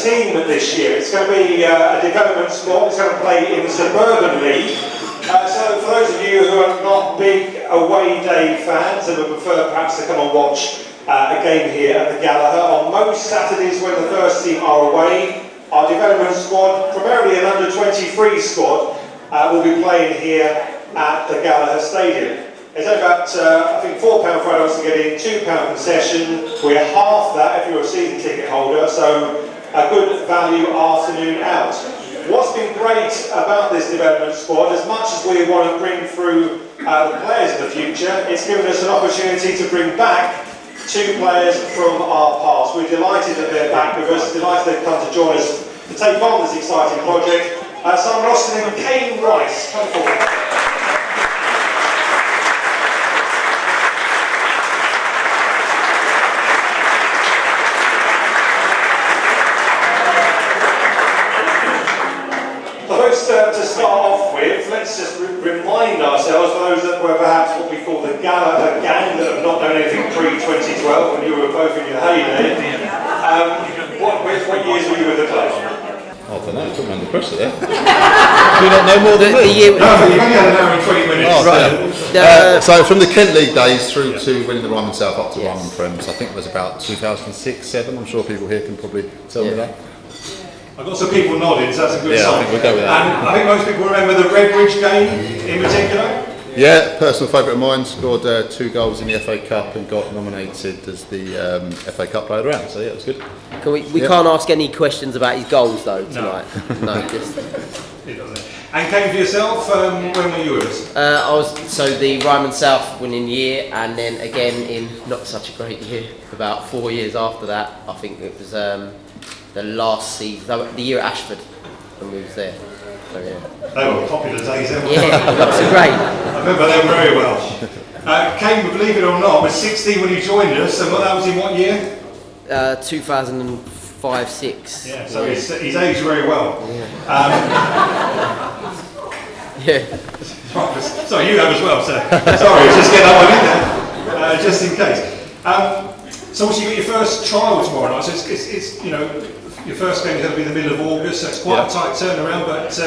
team this year. It's going to be a development squad. It's going to play in the Suburban League. So for those of you who are not big away day fans and would prefer perhaps to come and watch a game here at the Gallagher, on most Saturdays when the first team are away, our development squad, primarily an under-23 squad, will be playing here at the Gallagher Stadium. It's only about, I think, £4 for adults to get in, £2 concession. We're half that if you're a season ticket holder, so a good value afternoon out. What's been great about this development squad, as much as we want to bring through the players in the future, it's given us an opportunity to bring back 2 players from our past. We're delighted that they're back with us, delighted they've come to join us to take on this exciting project. Simon Austin and Kane Rice, come forward. To start off with, let's just remind ourselves, for those that were perhaps what we call the Gallagher gang, that have not done anything pre-2012 when you were both in your heyday. What years were you with the club? I don't know, put me under pressure there. Do you not know more than me? No, but you've only had an hour and 20 minutes. Oh, right. So from the Kent League days through to winning the Ryman South up to Ryman Prems, I think it was about 2006-07. I'm sure people here can probably tell me that. I've got some people nodding, so that's a good sign. I think we'll go with that. And I think most people remember the Redbridge game in particular. Yeah, personal favourite of mine, scored 2 goals in the FA Cup and got nominated as the FA Cup player of the round, so yeah, it was good. We can't ask any questions about his goals though tonight. No, just... And Kane, for yourself, when were you with us? I was the Ryman South winning year, and then again in not such a great year, about 4 years after that. I think it was the last season, the year at Ashford, when we was there. So, yeah. They were popular days, weren't they? Yeah, lots of great. I remember them very well. Kane, believe it or not, was 16 when he joined us, and that was in what year? 2005-06. Yeah, so he's aged very well. Yeah. Sorry, you have as well, sir. Sorry, just get that one in there, just in case. So obviously you got your first trial tomorrow night, so it's your first game is going to be in the middle of August, so it's quite a tight turnaround, but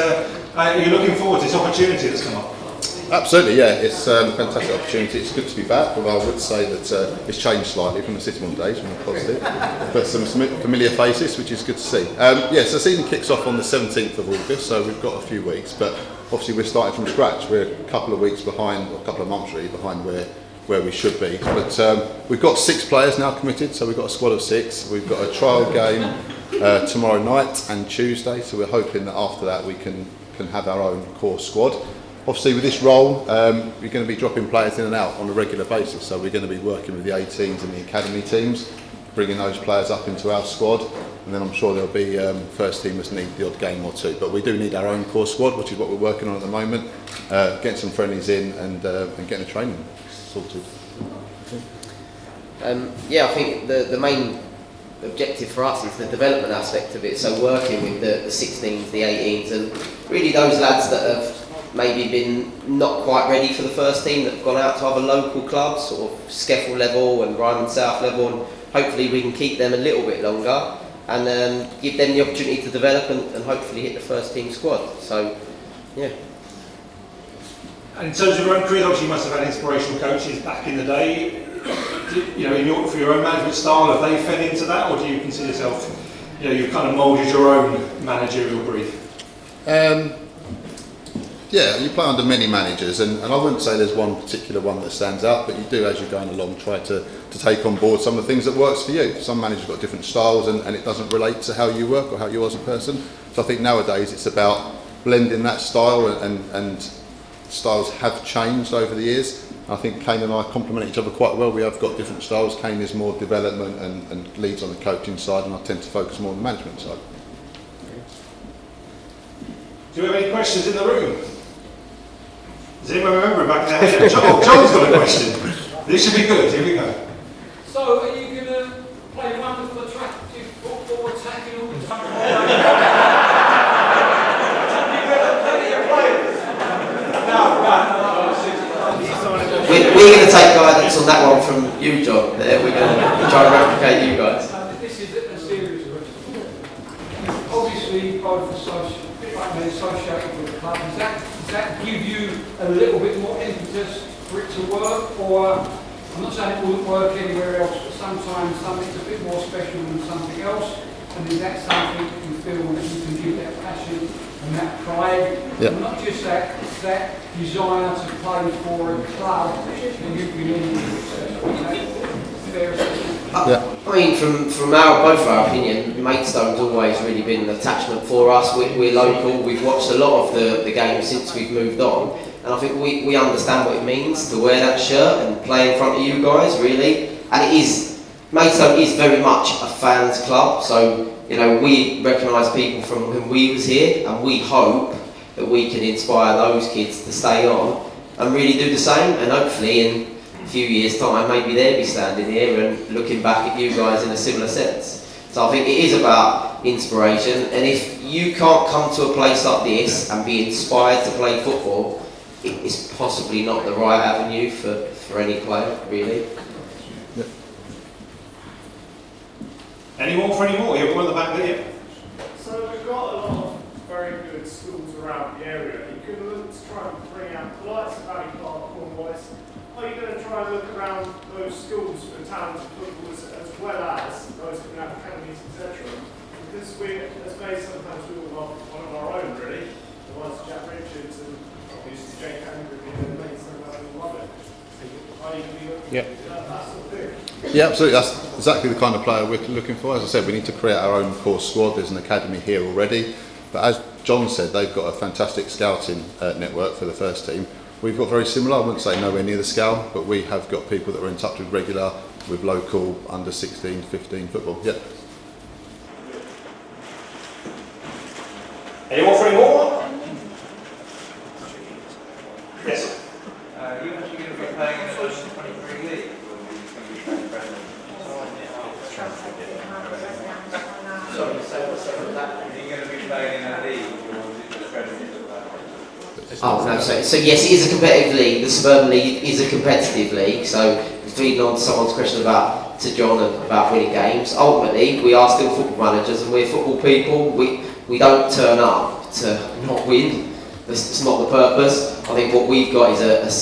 you're looking forward to this opportunity that's come up. Absolutely, yeah, it's a fantastic opportunity. It's good to be back, although I would say that it's changed slightly from the City days, when we're positive, but some familiar faces, which is good to see. So the season kicks off on the 17th of August, so we've got a few weeks, but obviously we're starting from scratch. We're a couple of weeks behind, or a couple of months really, behind where we should be. But we've got 6 players now committed, so we've got a squad of 6. We've got a trial game tomorrow night and Tuesday, so we're hoping that after that we can have our own core squad. Obviously with this role, we're going to be dropping players in and out on a regular basis, so we're going to be working with the A-teams and the academy teams, bringing those players up into our squad, and then I'm sure there'll be first teamers need the odd game or 2, but we do need our own core squad, which is what we're working on at the moment, getting some friendlies in and getting the training sorted. I think the main objective for us is the development aspect of it, so working with the 16s, the 18s, and really those lads that have maybe been not quite ready for the first team, that have gone out to other local clubs, sort of Skeffel level and Ryman South level, and hopefully we can keep them a little bit longer and give them the opportunity to develop and hopefully hit the first team squad. So, yeah. And in terms of your own career, obviously you must have had inspirational coaches back in the day. For your own management style, have they fed into that, or do you consider yourself, you've kind of moulded your own managerial brief? Yeah, you play under many managers, and I wouldn't say there's one particular one that stands out, but you do, as you're going along, try to take on board some of the things that works for you. Some managers got different styles, and it doesn't relate to how you work or how you are as a person. So I think nowadays it's about blending that style, and styles have changed over the years. I think Kane and I complement each other quite well. We have got different styles. Kane is more development and leads on the coaching side, and I tend to focus more on the management side. Do we have any questions in the room? Does anyone remember back there? John's got a question. This should be good. Here we go. So, are you going to play wonderful, attractive football, attacking all the time? We're going to take guidance on that one from you, John. We're going to try and replicate you guys. This is a series of and associated with the club, does that give you a little bit more impetus for it to work? Or, I'm not saying it wouldn't work anywhere else, but sometimes something's a bit more special than something else, and is that something that you feel that you can give that passion and that pride, and not just that desire to play for a club and you've been in I mean, from both our opinion, Maidstone's always really been an attachment for us. We're local, we've watched a lot of the games since we've moved on, and I think we understand what it means to wear that shirt and play in front of you guys, really. And Maidstone is very much a fans club, so you know, we recognise people from whom we was here, and we hope that we can inspire those kids to stay on and really do the same, and hopefully in a few years' time maybe they'll be standing here and looking back at you guys in a similar sense. So I think it is about inspiration, and if you can't come to a place like this and be inspired to play football, it's possibly not the right avenue for any player, really. Any more for any more? Yeah, one at the back there. So we've got a lot of very good schools around the area. You could look to try and bring out the likes of Valley Park, Cornwallis. Are you going to try and look around those schools for talented footballers as well as those who have academies, etc.? Because we, as Bay, sometimes we all have one of our own, really. The ones Jack Richards and obviously Jake Andrew and Mason, we love it. Are you going to be looking at that sort of thing? Yeah, absolutely. That's exactly the kind of player we're looking for. As I said, we need to create our own core squad. There's an academy here already. But as John said, they've got a fantastic scouting network for the first team. We've got very similar, I wouldn't say nowhere near the scale, but we have got people that are in touch with regular, with local, under 16, 15 football. Yeah. Any more for any more? Yes. You actually going to be playing in the 23 league? Are you going to be playing in a league, or is it just Premier League? Oh no, so yes, it is a competitive league. The Suburban League is a competitive league. So feeding on to someone's question to John about winning games, ultimately we are still football managers and we're football people. We don't turn up to not win. That's not the purpose. I think what we've got is a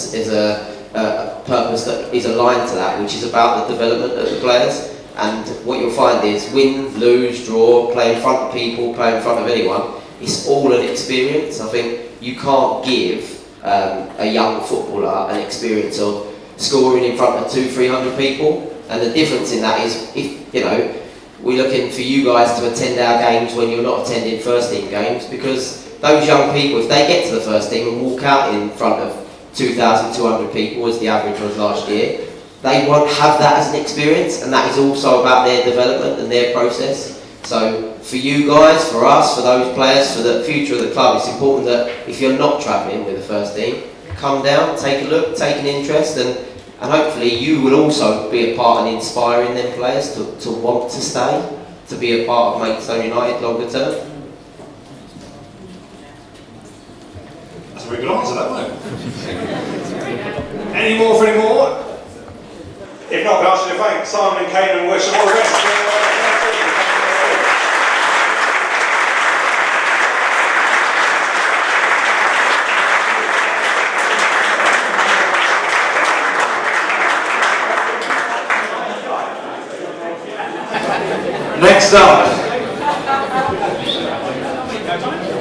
purpose that is aligned to that, which is about the development of the players. And what you'll find is win, lose, draw, play in front of people, play in front of anyone. It's all an experience. I think you can't give a young footballer an experience of scoring in front of 200-300 people. And the difference in that is, if you know, we're looking for you guys to attend our games when you're not attending first team games, because those young people, if they get to the first team and walk out in front of 2,200 people, as the average was last year, they won't have that as an experience, and that is also about their development and their process. So for you guys, for us, for those players, for the future of the club, it's important that if you're not travelling with the first team, come down, take a look, take an interest, and hopefully you will also be a part in inspiring them players to want to stay, to be a part of Maidstone United longer term. That's a very good answer, that one. Any more for any more? If not, can I ask you to thank Simon and Kane and wish them all the best. Next up,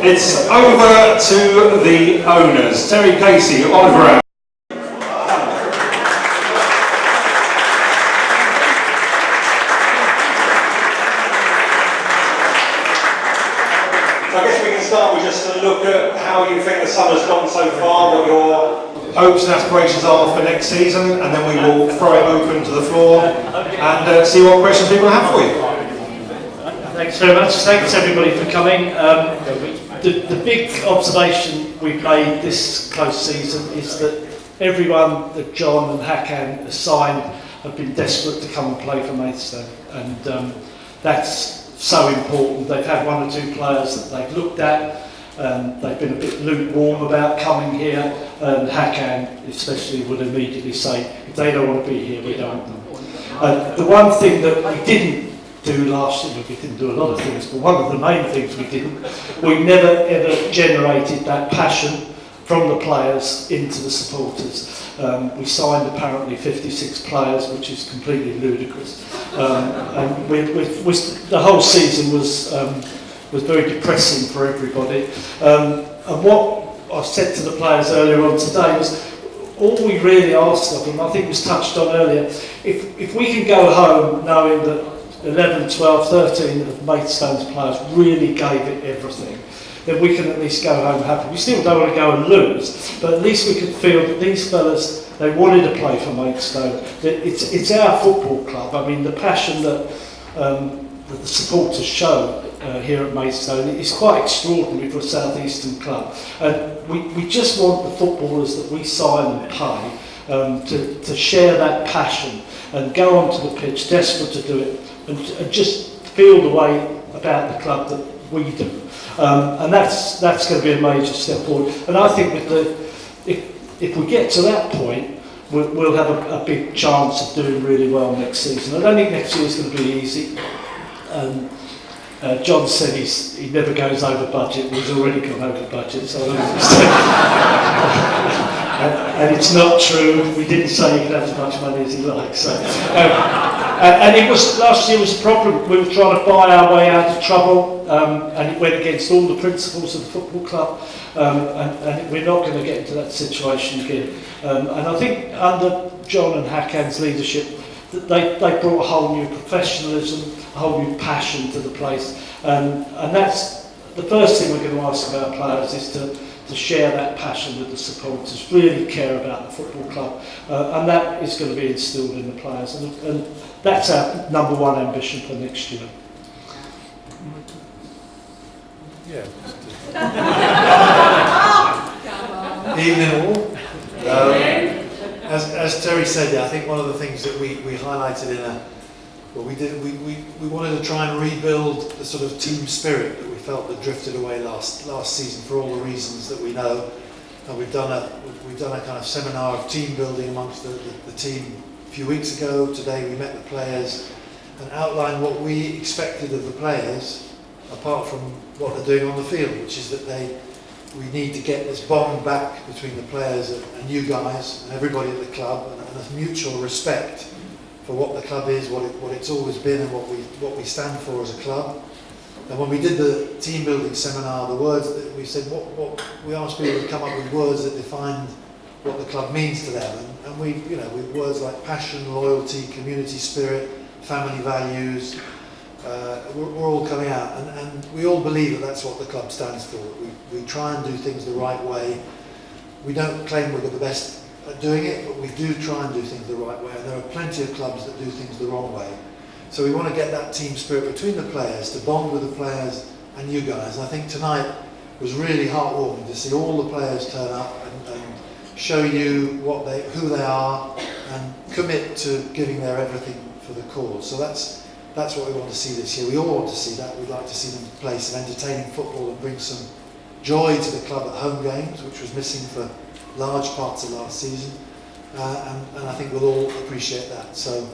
it's over to the owners. Terry Casey, Oliver. I guess we can start with just a look at how you think the summer's gone so far, what your hopes and aspirations are for next season, and then we will throw it open to the floor and see what questions people have for you. Thanks very much. Thanks everybody for coming. The big observation we've made this close season is that everyone that John and Hakan has signed have been desperate to come and play for Maidstone, and that's so important. They've had one or two players that they've looked at, they've been a bit lukewarm about coming here, and Hakan especially would immediately say, if they don't want to be here, we don't want them. The one thing that we didn't do last year. We didn't do a lot of things, but one of the main things we never ever generated that passion from the players into the supporters. We signed apparently 56 players, which is completely ludicrous. And the whole season was very depressing for everybody. And what I said to the players earlier on today was, all we really asked of them, I think was touched on earlier, if we can go home knowing that 11, 12, 13 of Maidstone's players really gave it everything, then we can at least go home happy. We still don't want to go and lose, but at least we could feel that these fellas, they wanted to play for Maidstone. That it's our football club. I mean, the passion that the supporters show here at Maidstone is quite extraordinary for a South Eastern club. And we just want the footballers that we sign and pay to share that passion and go onto the pitch, desperate to do it, and just feel the way about the club that we do. And that's going to be a major step forward. And I think if we get to that point, we'll have a big chance of doing really well next season. I don't think next year is going to be easy. John said he never goes over budget. He's already gone over budget, so and it's not true. We didn't say he could have as much money as he likes. So, and it was last year was a problem. We were trying to buy our way out of trouble, and it went against all the principles of the football club. And we're not going to get into that situation again. And I think under John and Hakan's leadership, they brought a whole new professionalism, a whole new passion to the place. And that's the first thing we're going to ask of our players, is to share that passion with the supporters, really care about the football club. And that is going to be instilled in the players. And that's our number one ambition for next year. Yeah. Evening all. As Terry said, I think one of the things that we highlighted we wanted to try and rebuild the sort of team spirit that we felt that drifted away last season for all the reasons that we know. And we've done a kind of seminar of team building amongst the team a few weeks ago. Today we met the players and outlined what we expected of the players, apart from what they're doing on the field, which is that we need to get this bond back between the players and you guys and everybody at the club, and a mutual respect for what the club is, what it's always been, and what we stand for as a club. And when we did the team building seminar, the words that we said, what we asked people to come up with words that defined what the club means to them, and we, with words like passion, loyalty, community spirit, family values. We're all coming out, and we all believe that that's what the club stands for. We try and do things the right way. We don't claim we're the best at doing it, but we do try and do things the right way, and there are plenty of clubs that do things the wrong way. So we want to get that team spirit between the players, to bond with the players and you guys. And I think tonight was really heartwarming to see all the players turn up and show you who they are, and commit to giving their everything for the cause. So that's what we want to see this year. We all want to see that. We'd like to see them play some entertaining football and bring some joy to the club at home games, which was missing for large parts of last season. And I think we'll all appreciate that. So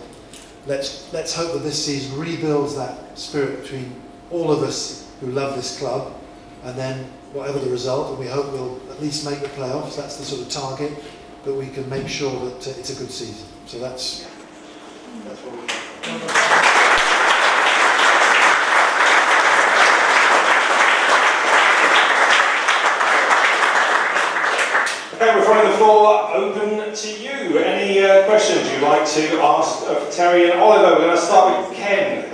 let's hope that this season rebuilds that spirit between all of us who love this club, and then whatever the result, and we hope we'll at least make the playoffs. That's the sort of target, but we can make sure that it's a good season. So that's what we're Okay, we're throwing the floor open to you. Any questions you'd like to ask of Terry and Oliver? We're going to start with Ken.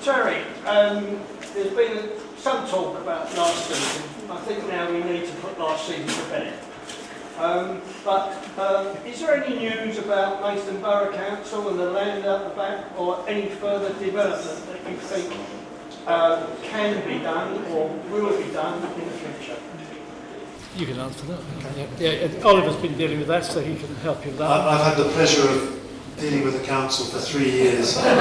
Terry, there's been some talk about last season. I think now we need to put last season to bed. But is there any news about Maidstone Borough Council and the land out the back, or any further development that you think can be done or will be done in the future? You can answer that. Okay. Yeah, Oliver's been dealing with that, so he can help you with that. I've had the pleasure of dealing with the council for 3 years. And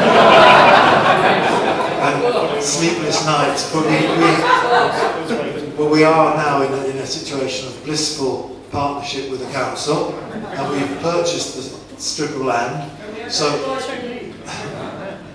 sleepless nights, but we are now in a situation of blissful partnership with the council, and we've purchased the strip of land. So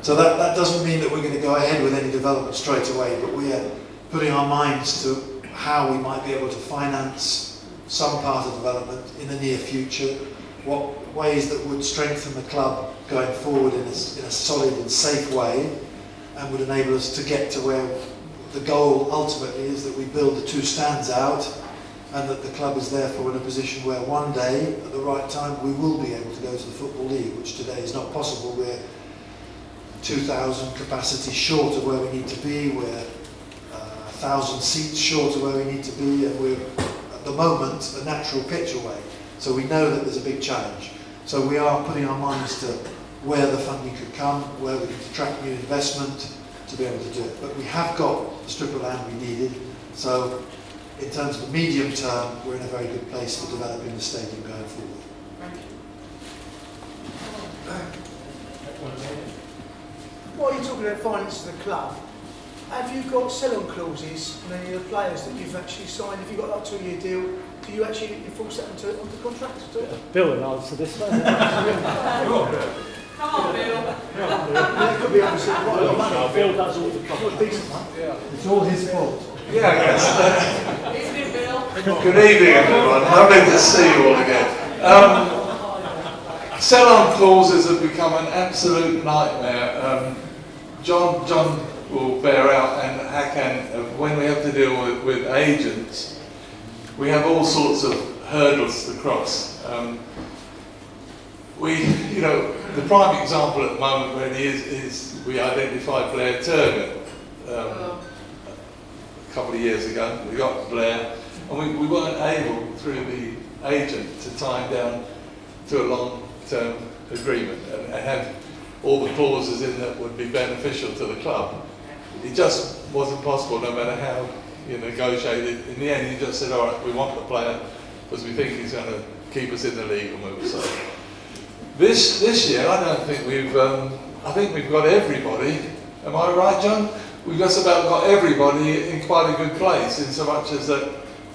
So that doesn't mean that we're going to go ahead with any development straight away, but we are putting our minds to how we might be able to finance some part of development in the near future, what ways that would strengthen the club going forward in a solid and safe way, and would enable us to get to where the goal ultimately is that we build the 2 stands out, and that the club is therefore in a position where one day, at the right time, we will be able to go to the Football League, which today is not possible. We're 2,000 capacity short of where we need to be, we're 1,000 seats short of where we need to be, and we're at the moment a natural pitch away. So we know that there's a big challenge. So we are putting our minds to where the funding could come, where we can attract new investment to be able to do it. But we have got the strip of land we needed, so in terms of the medium term, we're in a very good place for developing the stadium going forward. While you're talking about finance of the club, have you got sell-on clauses on any of the players that you've actually signed? If you've got like a 2-year deal, do you actually enforce that onto contracts? Bill will answer this one. Come on, Bill. That could be obviously quite a lot of money. Bill does all the contracts. Decent one. It's all his fault. Yeah, I guess. Isn't it, Bill? Good evening, everyone. Lovely to see you all again. Sell-on clauses have become an absolute nightmare. John will bear out, and Hakan, when we have to deal with agents, we have all sorts of hurdles to cross. The prime example at the moment really is we identified Blair Turner a couple of years ago. We got Blair, and we weren't able, through the agent, to tie him down to a long-term agreement and have all the clauses in that would be beneficial to the club. It just wasn't possible, no matter how you negotiated. In the end, he just said, all right, we want the player because we think he's going to keep us in the league and move us on. This year, I don't think I think we've got everybody. Am I right, John? We've just about got everybody in quite a good place, in so much as that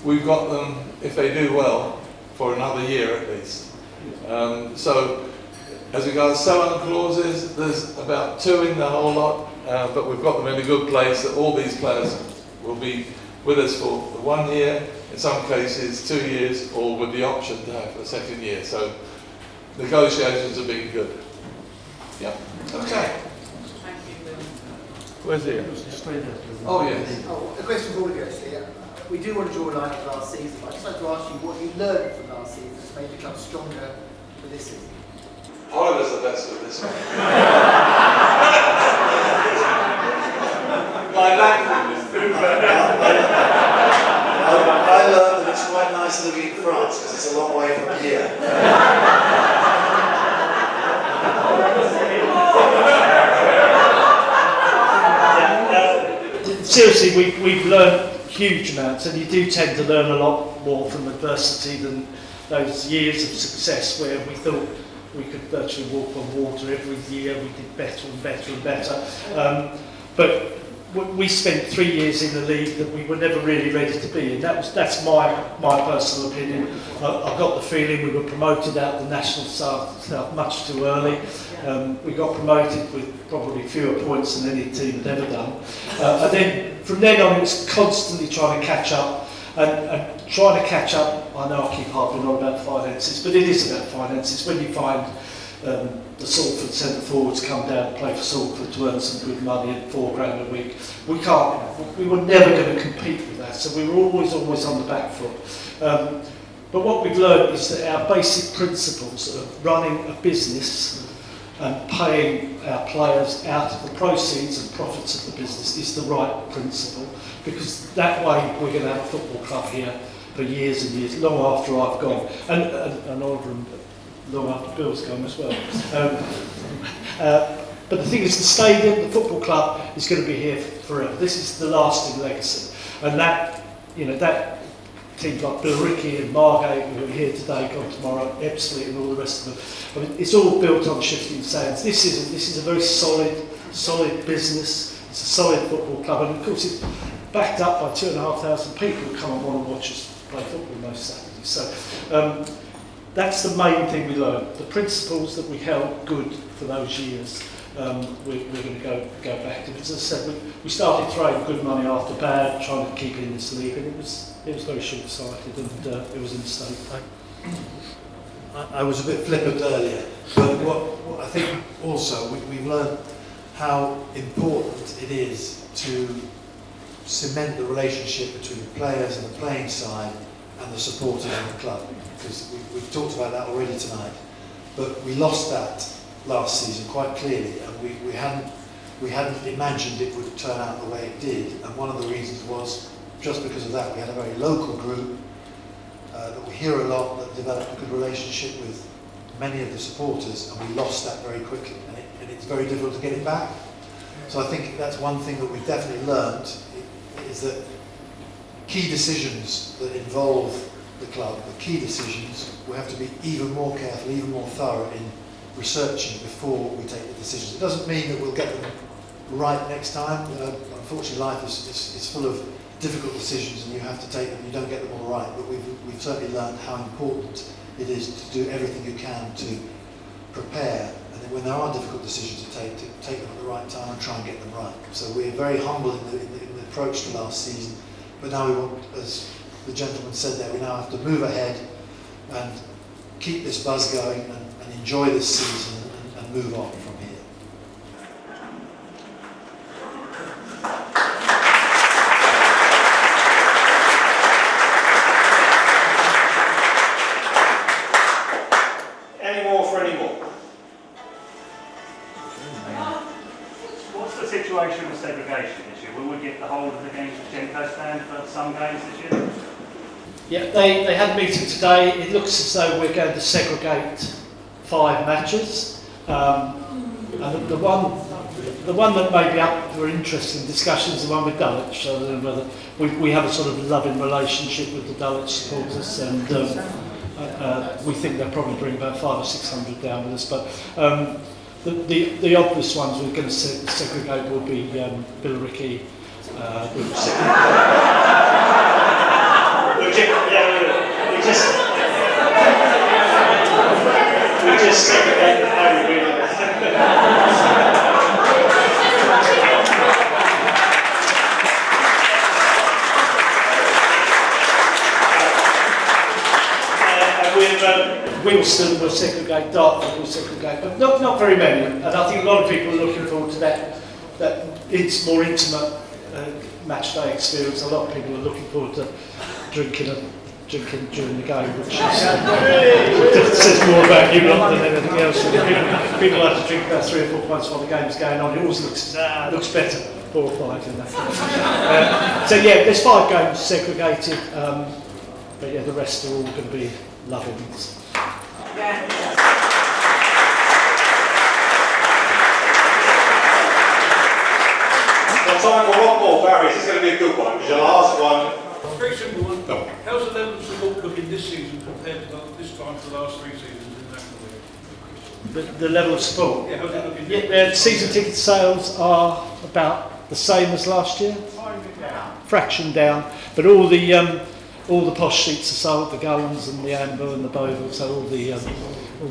we've got them, if they do well, for another year at least. So, as regards sell-on clauses, there's about 2 in the whole lot, but we've got them in a good place that all these players will be with us for 1 year, in some cases 2 years, or with the option to have a second year. So negotiations have been good. Yeah. Okay. Thank you, Bill. Where's he? Oh yes. Oh, a question for all of you actually. We do want to draw a line of last season, but I'd just like to ask you what you learned from last season that's made the club stronger for this season. Oliver's the best with this one. My language is too bad. I learned that it's quite nice living in France because it's a long way from here. Seriously, we've learned huge amounts, and you do tend to learn a lot more from adversity than those years of success where we thought we could virtually walk on water every year. We did better and better and better. But we spent 3 years in the league that we were never really ready to be in. That's my personal opinion. I got the feeling we were promoted out of the national south much too early. We got promoted with probably fewer points than any team had ever done. And then from then on, it was constantly trying to catch up. And trying to catch up, I know I keep harping on about finances, but it is about finances. When you find the Salford centre forwards come down and play for Salford to earn some good money at £4 a week, we were never going to compete with that, so we were always on the back foot. But what we've learned is that our basic principles of running a business and paying our players out of the proceeds and profits of the business is the right principle, because that way we're going to have a football club here for years and years, long after I've gone, and Oliver and long after Bill's gone as well. But the thing is, the stadium, the football club, is going to be here forever. This is the lasting legacy, and that teams like Bill Rickey and Margate, who are here today, gone tomorrow, Epsley and all the rest of them. I mean, it's all built on shifting sands. This is a very solid business. It's a solid football club, and of course it's backed up by 2,500 people who come and want to watch us play football most Saturdays. So that's the main thing we learned. The principles that we held good for those years we're going to go back to it. As I said, we started throwing good money after bad, trying to keep in this league, and it was very short-sighted, and it was a mistake. I was a bit flippant earlier, but what I think also we've learned how important it is to cement the relationship between the players and the playing side and the supporters of the club, because we've talked about that already tonight. But we lost that last season quite clearly, and we hadn't imagined it would turn out the way it did. And one of the reasons was just because of that. We had a very local group that we hear a lot, that developed a good relationship with many of the supporters, and we lost that very quickly, and it's very difficult to get it back. So I think that's one thing that we've definitely learned, is that key decisions that involve the club, the key decisions, we have to be even more careful, even more thorough in researching before we take the decisions. It doesn't mean that we'll get them right next time. Unfortunately, life is full of difficult decisions, and you have to take them. You don't get them all right, but we've certainly learned how important it is to do everything you can to prepare, and then when there are difficult decisions to take them at the right time and try and get them right. So we're very humble in the approach to last season, but now we want, as the gentleman said there, we now have to move ahead and keep this buzz going and enjoy this season and move on from here. Any more for any more? What's the situation with segregation this year? Will we get the whole of the games with Genco stand for some games this year? Yeah, they had a meeting today. It looks as though we're going to segregate 5 matches. And the one that may be up for interesting discussion is the one with Dulwich. So whether we have a sort of loving relationship with the Dulwich supporters, and we think they'll probably bring about 500 or 600 down with us. But the obvious ones we're going to segregate will be Billericay. We just segregate the home really. Wilston will segregate, Dartford will segregate, but not very many. And I think a lot of people are looking forward to that it's more intimate match day experience. A lot of people are looking forward to drinking during the game, which says more about you lot than anything else. People like to drink about 3 or 4 pints while the game's going on. It always looks better, 4 or 5 in that. So yeah, there's 5 games segregated, but yeah, the rest are all going to be lovings. Got time for one more, Barry. This is going to be a good one. It's your last one. Very simple one. How's the level of support looking this season compared to this time for the last 3 seasons in National League? The level of support? Yeah, how's it looking? Yeah, season ticket sales are about the same as last year. Fraction down, but all the posh seats are sold, the Gullens and the Amber and the Boval, so all the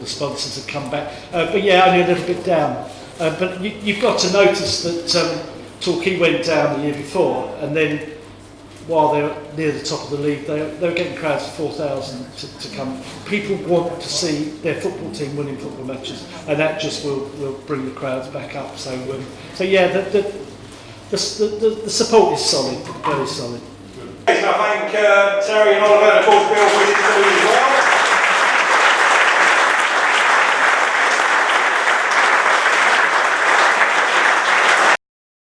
sponsors have come back. But yeah, only a little bit down. But you've got to notice that Torquay went down the year before, and then while they're near the top of the league, they were getting crowds of 4,000 to come. People want to see their football team winning football matches, and that just will bring the crowds back up. So yeah, the support is solid, very solid. I thank Terry and Oliver and of course Bill for his